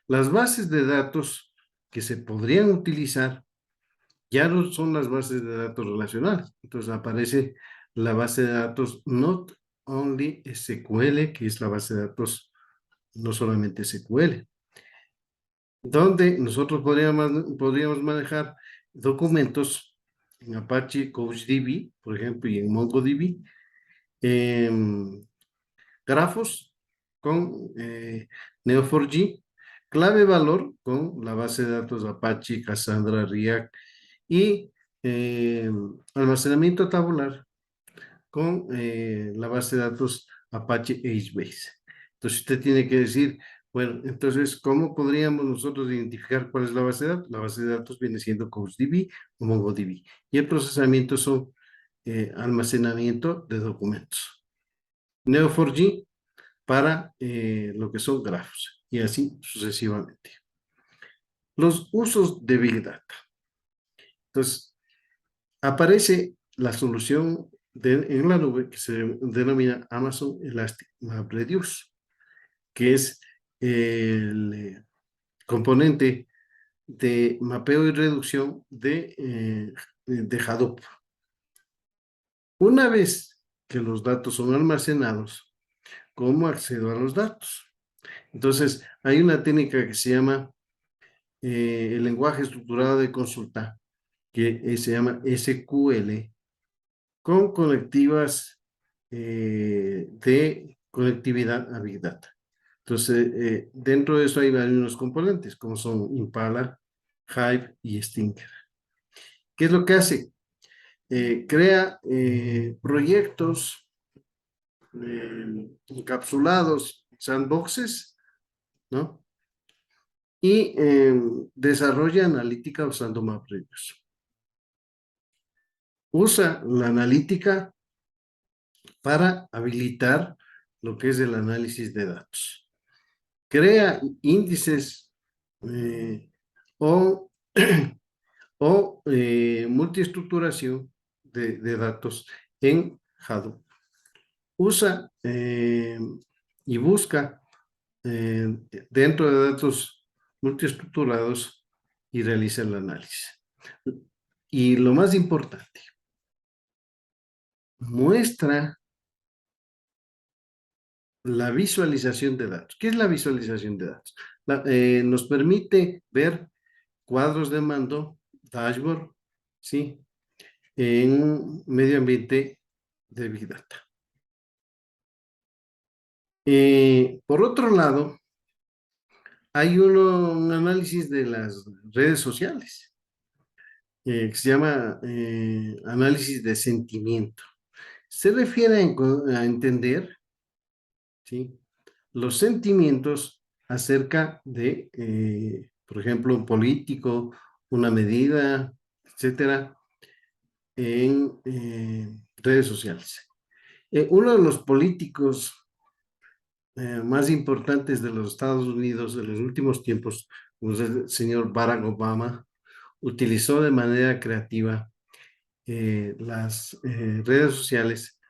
Las bases de datos que se podrían utilizar ya no son las bases de datos relacionales. Entonces aparece la base de datos Not Only SQL, que es la base de datos no solamente SQL, donde nosotros podríamos manejar documentos en Apache CouchDB, por ejemplo, y en MongoDB, grafos con Neo4j, clave valor con la base de datos Apache, Cassandra, React y almacenamiento tabular con la base de datos Apache HBase. Entonces usted tiene que decir, bueno, entonces, ¿cómo podríamos nosotros identificar cuál es la base de datos? La base de datos viene siendo CouchDB o MongoDB. Y el procesamiento son almacenamiento de documentos. Neo4j para lo que son grafos y así sucesivamente. Los usos de Big Data. Entonces, aparece la solución en la nube que se denomina Amazon Elastic MapReduce, que es el componente de mapeo y reducción de Hadoop. Una vez que los datos son almacenados, ¿cómo accedo a los datos? Entonces, hay una técnica que se llama el lenguaje estructurado de consulta, que se llama SQL, con conectivas de conectividad a Big Data. Entonces, dentro de eso hay varios componentes, como son Impala, Hive y Stinker. ¿Qué es lo que hace? Crea proyectos encapsulados, sandboxes, ¿no? Y desarrolla analítica usando MapReduce. Usa la analítica para habilitar lo que es el análisis de datos. Crea índices o multiestructuración de datos en Hadoop. Usa y busca dentro de datos multiestructurados y realiza el análisis. Y lo más importante, muestra la visualización de datos. ¿Qué es la visualización de datos? Nos permite ver cuadros de mando, dashboard, ¿sí? En un medio ambiente de Big Data. Por otro lado, hay un análisis de las redes sociales, que se llama análisis de sentimiento. Se refiere a entender, ¿sí?, los sentimientos acerca de, por ejemplo, un político, una medida, etcétera, en redes sociales. Uno de los políticos más importantes de los Estados Unidos de los últimos tiempos, pues el señor Barack Obama, utilizó de manera creativa las redes sociales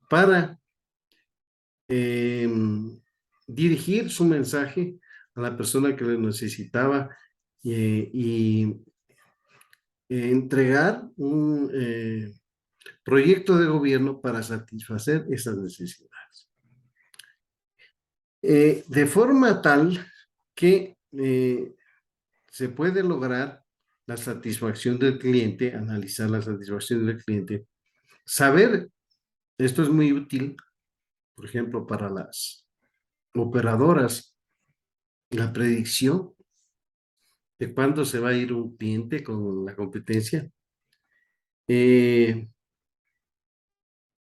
para dirigir su mensaje a la persona que lo necesitaba y entregar un proyecto de gobierno para satisfacer esas necesidades. De forma tal que se puede lograr la satisfacción del cliente, analizar la satisfacción del cliente, saber, esto es muy útil, por ejemplo, para las operadoras, la predicción de cuándo se va a ir un cliente con la competencia, el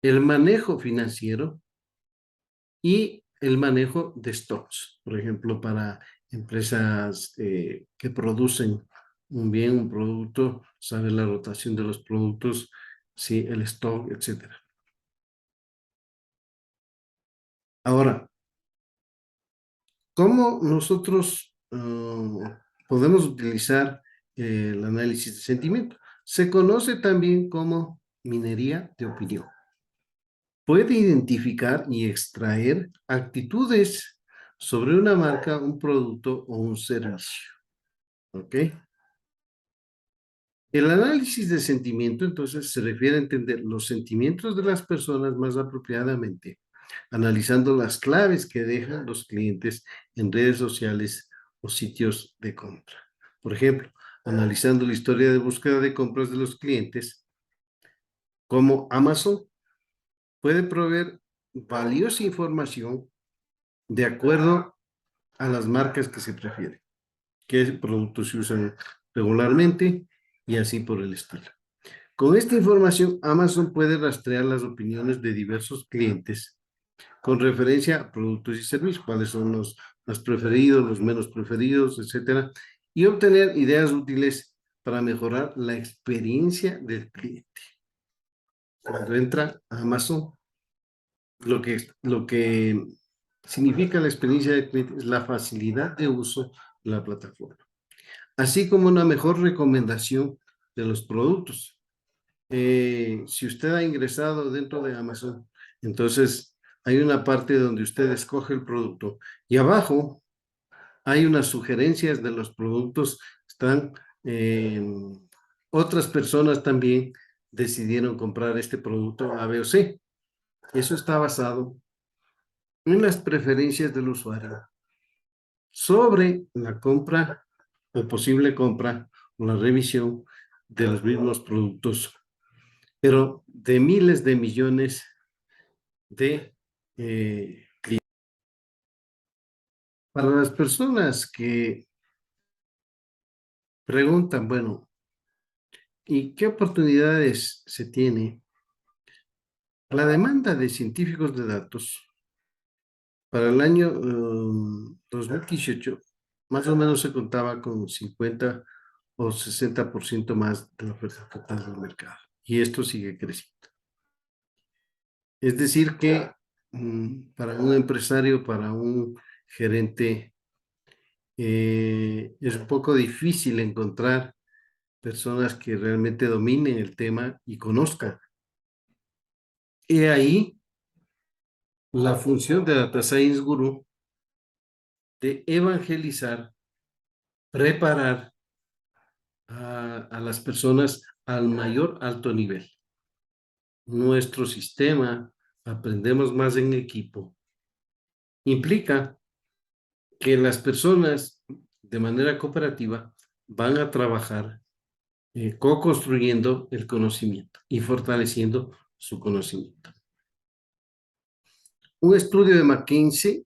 manejo financiero y el manejo de stocks, por ejemplo, para empresas que producen un bien, un producto, saber la rotación de los productos, sí, el stock, etcétera. Ahora, ¿cómo nosotros podemos utilizar el análisis de sentimiento? Se conoce también como minería de opinión. Puede identificar y extraer actitudes sobre una marca, un producto o un servicio. ¿Ok? El análisis de sentimiento, entonces, se refiere a entender los sentimientos de las personas más apropiadamente, analizando las claves que dejan los clientes en redes sociales o sitios de compra. Por ejemplo, analizando la historia de búsqueda de compras de los clientes, como Amazon puede proveer valiosa información de acuerdo a las marcas que se prefieren, qué productos se usan regularmente y así por el estilo. Con esta información, Amazon puede rastrear las opiniones de diversos clientes con referencia a productos y servicios, cuáles son los más preferidos, los menos preferidos, etcétera, y obtener ideas útiles para mejorar la experiencia del cliente. Cuando entra a Amazon, lo que significa la experiencia del cliente es la facilidad de uso de la plataforma, así como una mejor recomendación de los productos. Si usted ha ingresado dentro de Amazon, entonces hay una parte donde usted escoge el producto y abajo hay unas sugerencias de los productos. Están eh, otras personas también decidieron comprar este producto A, B o C. Eso está basado en las preferencias del usuario sobre la compra o posible compra o la revisión de los mismos productos, pero de miles de millones de clientes. Para las personas que preguntan, bueno, ¿y qué oportunidades se tiene? La demanda de científicos de datos para el año 2018 más o menos se contaba con 50 o 60% más de la oferta total del mercado. Y esto sigue creciendo. Es decir que para un empresario, para un gerente, es un poco difícil encontrar personas que realmente dominen el tema y conozcan. Y ahí la función de Data Science Guru de evangelizar, preparar a las personas al mayor alto nivel. Nuestro sistema, aprendemos más en equipo, implica que las personas de manera cooperativa van a trabajar co-construyendo el conocimiento y fortaleciendo su conocimiento. Un estudio de McKinsey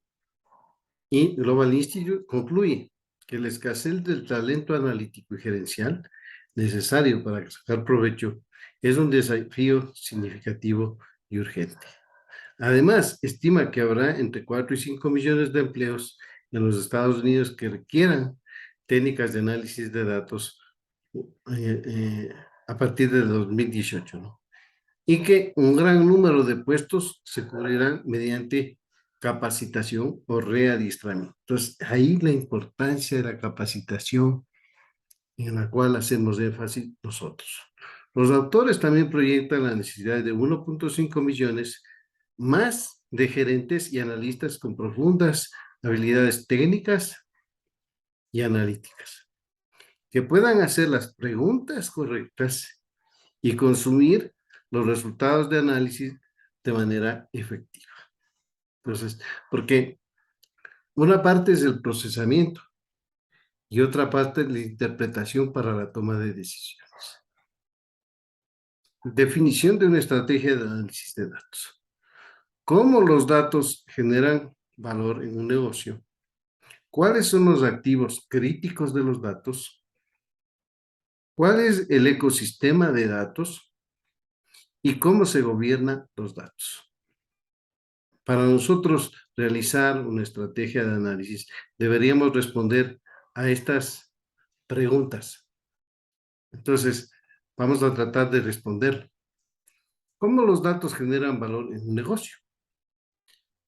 y Global Institute concluye que la escasez del talento analítico y gerencial necesario para sacar provecho es un desafío significativo y urgente. Además, estima que habrá entre 4 y 5 millones de empleos en los Estados Unidos que requieran técnicas de análisis de datos a partir de 2018, ¿no? Y que un gran número de puestos se cubrirán mediante capacitación o readiestramiento. Entonces, ahí la importancia de la capacitación en la cual hacemos énfasis nosotros. Los autores también proyectan la necesidad de 1.5 millones más de gerentes y analistas con profundas habilidades técnicas y analíticas, que puedan hacer las preguntas correctas y consumir los resultados de análisis de manera efectiva. Entonces, porque una parte es el procesamiento y otra parte es la interpretación para la toma de decisiones. Definición de una estrategia de análisis de datos. ¿Cómo los datos generan valor en un negocio? ¿Cuáles son los activos críticos de los datos? ¿Cuál es el ecosistema de datos? ¿Y cómo se gobiernan los datos? Para nosotros realizar una estrategia de análisis, deberíamos responder a estas preguntas. Entonces, vamos a tratar de responder. ¿Cómo los datos generan valor en un negocio?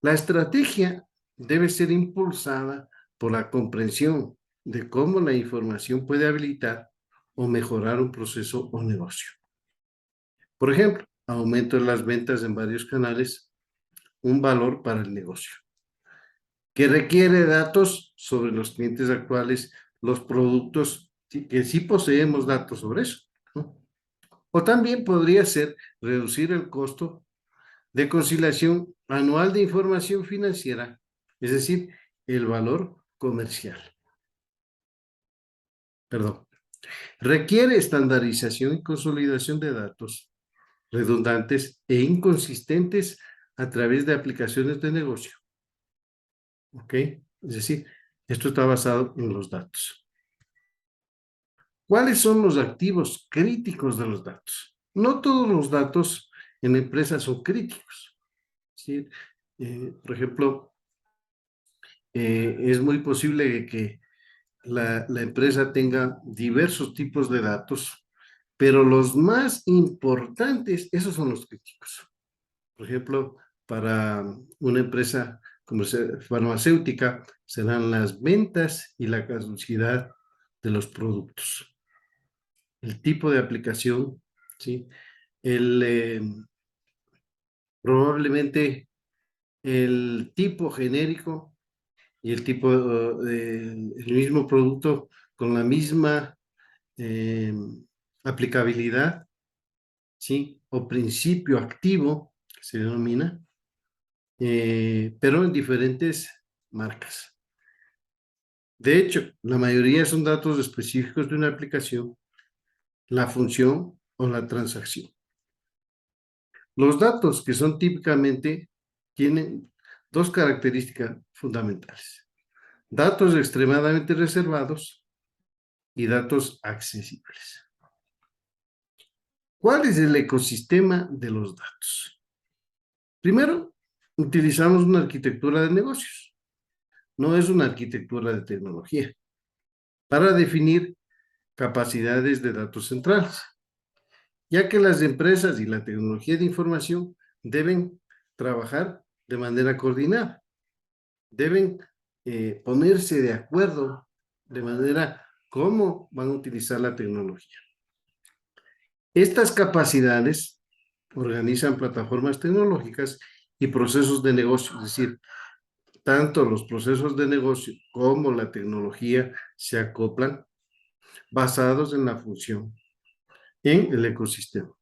La estrategia debe ser impulsada por la comprensión de cómo la información puede habilitar o mejorar un proceso o negocio. Por ejemplo, aumento en las ventas en varios canales, un valor para el negocio, que requiere datos sobre los clientes actuales, los productos, que sí poseemos datos sobre eso, ¿no? O también podría ser reducir el costo de conciliación anual de información financiera, es decir, el valor comercial. Perdón. Requiere estandarización y consolidación de datos redundantes e inconsistentes a través de aplicaciones de negocio. ¿Ok? Es decir, esto está basado en los datos. ¿Cuáles son los activos críticos de los datos? No todos los datos en la empresa son críticos. ¿Sí? Por ejemplo, es muy posible que la empresa tenga diversos tipos de datos, pero los más importantes, esos son los críticos. Por ejemplo, para una empresa farmacéutica serán las ventas y la caducidad de los productos, el tipo de aplicación, ¿sí? el, probablemente el tipo genérico y el tipo, el mismo producto con la misma eh, aplicabilidad, ¿sí? O principio activo, que se denomina, pero en diferentes marcas. De hecho, la mayoría son datos específicos de una aplicación, la función o la transacción. Los datos que son típicamente tienen dos características fundamentales. Datos extremadamente reservados y datos accesibles. ¿Cuál es el ecosistema de los datos? Primero, utilizamos una arquitectura de negocios. No es una arquitectura de tecnología para definir capacidades de datos centrales, ya que las empresas y la tecnología de información deben trabajar de manera coordinada, deben ponerse de acuerdo de manera cómo van a utilizar la tecnología. Estas capacidades organizan plataformas tecnológicas y procesos de negocio, es decir, tanto los procesos de negocio como la tecnología se acoplan basados en la función en el ecosistema.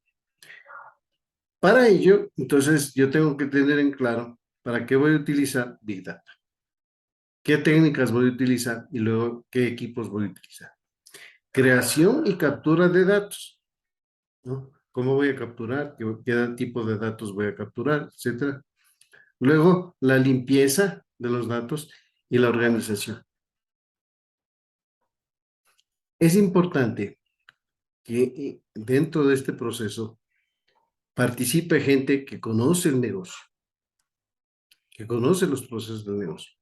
Para ello, entonces, yo tengo que tener en claro para qué voy a utilizar Big Data, qué técnicas voy a utilizar y luego qué equipos voy a utilizar. Creación y captura de datos, ¿no? ¿Cómo voy a capturar? ¿Qué tipo de datos voy a capturar? Etcétera. Luego, la limpieza de los datos y la organización. Es importante que dentro de este proceso participe gente que conoce el negocio, que conoce los procesos del negocio.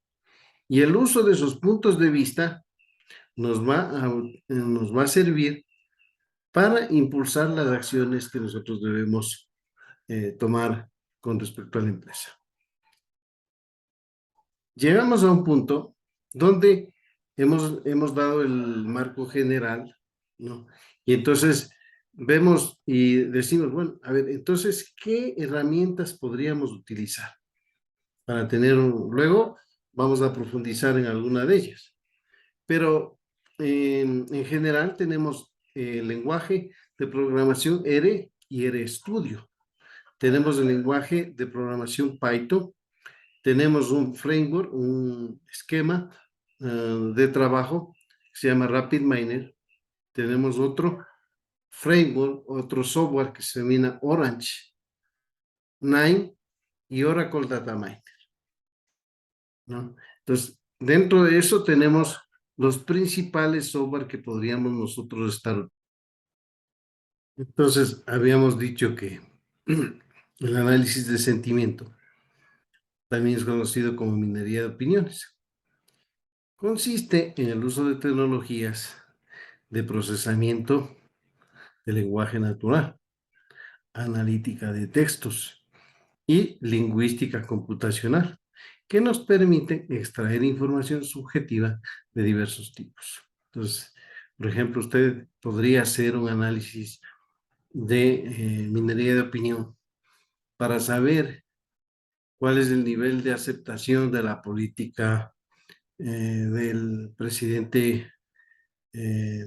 Y el uso de sus puntos de vista nos va a servir para impulsar las acciones que nosotros debemos tomar con respecto a la empresa. Llegamos a un punto donde hemos dado el marco general, ¿no? Y entonces vemos y decimos, bueno, a ver, entonces, ¿qué herramientas podríamos utilizar para tener un... Luego vamos a profundizar en alguna de ellas. Pero en general tenemos el lenguaje de programación R y RStudio. Tenemos el lenguaje de programación Python. Tenemos un framework, un esquema de trabajo que se llama RapidMiner. Tenemos otro framework, otro software que se denomina Orange, Nine y Oracle Data Miner, ¿no? Entonces, dentro de eso tenemos los principales software que podríamos nosotros estar. Entonces, habíamos dicho que el análisis de sentimiento también es conocido como minería de opiniones. Consiste en el uso de tecnologías de procesamiento de lenguaje natural, analítica de textos y lingüística computacional, que nos permiten extraer información subjetiva de diversos tipos. Entonces, por ejemplo, usted podría hacer un análisis de minería de opinión para saber cuál es el nivel de aceptación de la política del presidente eh,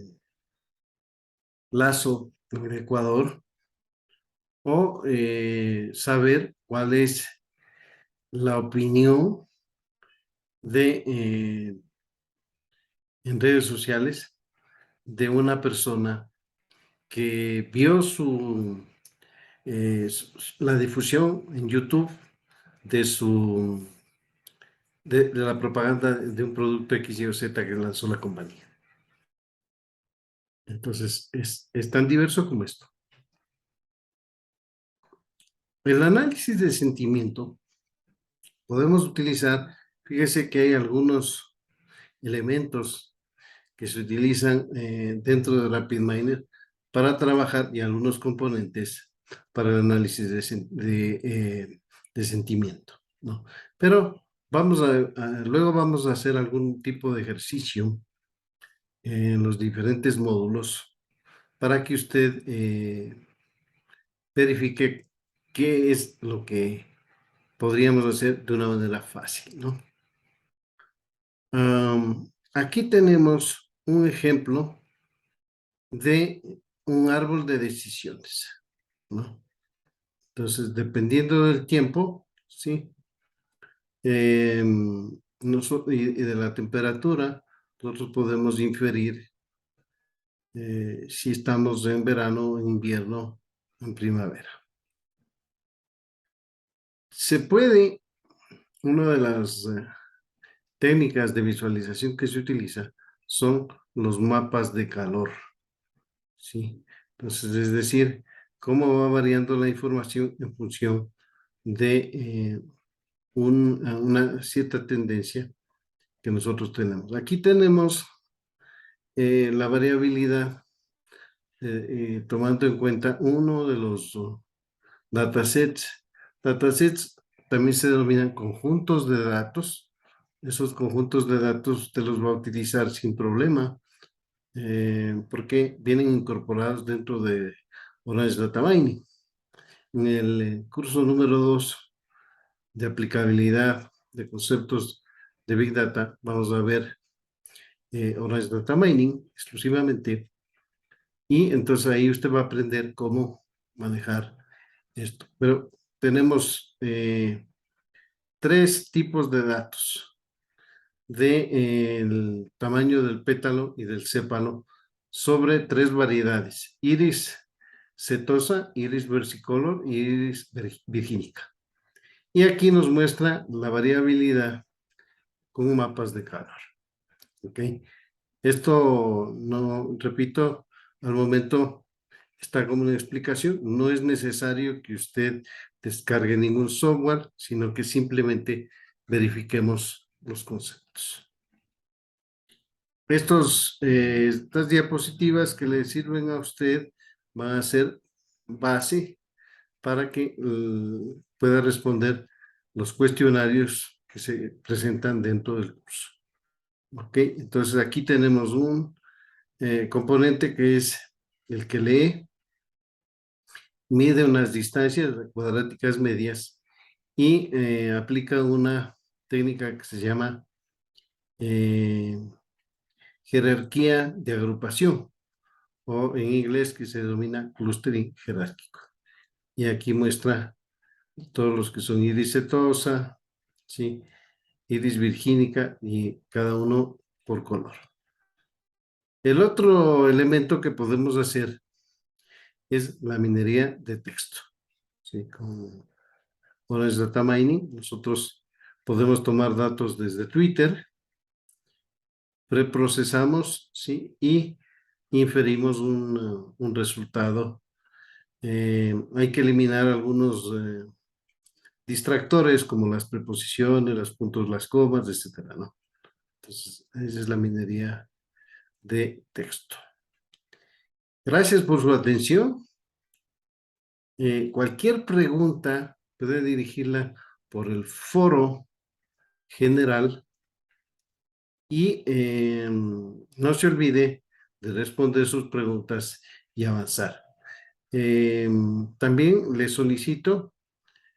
Lazo en Ecuador, o saber cuál es la opinión de, en redes sociales de una persona que vio la difusión en YouTube de de la propaganda de un producto X, Y o Z que lanzó la compañía. Entonces, es tan diverso como esto. El análisis de sentimiento podemos utilizar, fíjese que hay algunos elementos que se utilizan dentro de RapidMiner para trabajar y algunos componentes para el análisis de sentimiento, ¿no? Pero luego vamos a hacer algún tipo de ejercicio en los diferentes módulos para que usted verifique qué es lo que podríamos hacer de una manera fácil, ¿no? Aquí tenemos un ejemplo de un árbol de decisiones, ¿no? Entonces, dependiendo del tiempo, ¿sí? Y de la temperatura, nosotros podemos inferir si estamos en verano, en invierno, en primavera. Se puede, una de las técnicas de visualización que se utiliza son los mapas de calor, ¿sí? Entonces, es decir, cómo va variando la información en función de una cierta tendencia que nosotros tenemos. Aquí tenemos la variabilidad tomando en cuenta uno de los datasets. Datasets también se denominan conjuntos de datos. Esos conjuntos de datos usted los va a utilizar sin problema porque vienen incorporados dentro de Orange Data Mining. En el curso número 2 de aplicabilidad de conceptos de Big Data, vamos a ver Orange Data Mining exclusivamente, y entonces ahí usted va a aprender cómo manejar esto. Pero tenemos 3 tipos de datos del tamaño del pétalo y del sépalo sobre 3 variedades: iris setosa, iris versicolor y iris virgínica. Y aquí nos muestra la variabilidad con mapas de calor. ¿Ok? Esto, no, repito, al momento está como una explicación. No es necesario que usted descargue ningún software, sino que simplemente verifiquemos los conceptos. Estas diapositivas que le sirven a usted van a ser base para que pueda responder los cuestionarios que se presentan dentro del curso. Ok, entonces aquí tenemos un componente que es el que lee, mide unas distancias cuadráticas medias y aplica una técnica que se llama jerarquía de agrupación, o en inglés que se denomina clustering jerárquico. Y aquí muestra todos los que son iris setosa, ¿sí? Iris virgínica, y cada uno por color. El otro elemento que podemos hacer es la minería de texto, ¿sí? Con Orange Data Mining, nosotros podemos tomar datos desde Twitter, preprocesamos, ¿sí? Y inferimos un resultado. Hay que eliminar algunos distractores como las preposiciones, los puntos, las comas, etcétera, ¿no? Entonces, esa es la minería de texto. Gracias por su atención. Cualquier pregunta puede dirigirla por el foro general y no se olvide de responder sus preguntas y avanzar. También le solicito,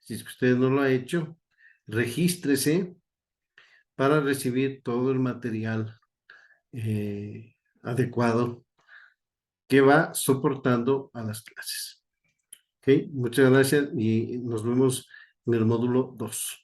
si usted no lo ha hecho, regístrese para recibir todo el material adecuado que va soportando a las clases. ¿Ok? Muchas gracias y nos vemos en el módulo 2.